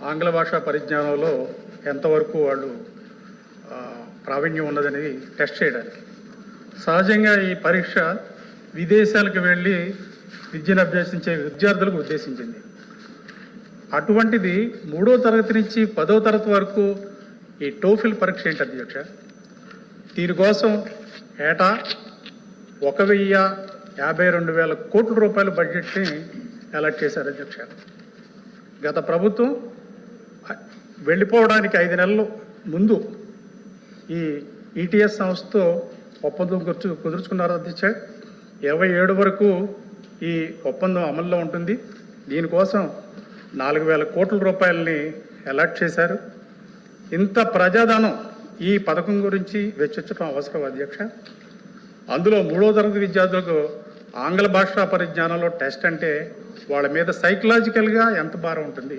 ఆంగ్ల భాషా పరిజ్ఞానంలో ఎంతవరకు వాళ్ళు ప్రావీణ్యం ఉన్నదనేది టెస్ట్ చేయడానికి. సహజంగా ఈ పరీక్ష విదేశాలకు వెళ్ళి విద్యను అభ్యసించే విద్యార్థులకు ఉద్దేశించింది. అటువంటిది 3వ తరగతి నుంచి 10వ తరగతి వరకు ఈ టోఫిల్ పరీక్ష ఏంటి అధ్యక్ష? దీనికోసం ఏటా 1,52,000 కోట్ల రూపాయల బడ్జెట్ని అలాట్ చేశారు అధ్యక్ష. గత ప్రభుత్వం వెళ్ళిపోవడానికి 5 నెలలు ముందు ఈ ఈటీఎస్ సంస్థతో ఒప్పందం కుదుర్చుకున్నారు అధ్యక్ష. 27 వరకు ఈ ఒప్పందం అమల్లో ఉంటుంది. దీనికోసం 4,000 కోట్ల రూపాయలని అలాట్ చేశారు. ఇంత ప్రజాధనం ఈ పథకం గురించి వెచ్చించడం అవసరం అధ్యక్ష. అందులో 3వ తరగతి విద్యార్థులకు ఆంగ్ల భాషా పరిజ్ఞానంలో టెస్ట్ అంటే వాళ్ళ మీద సైకలాజికల్గా ఎంత భారం ఉంటుంది?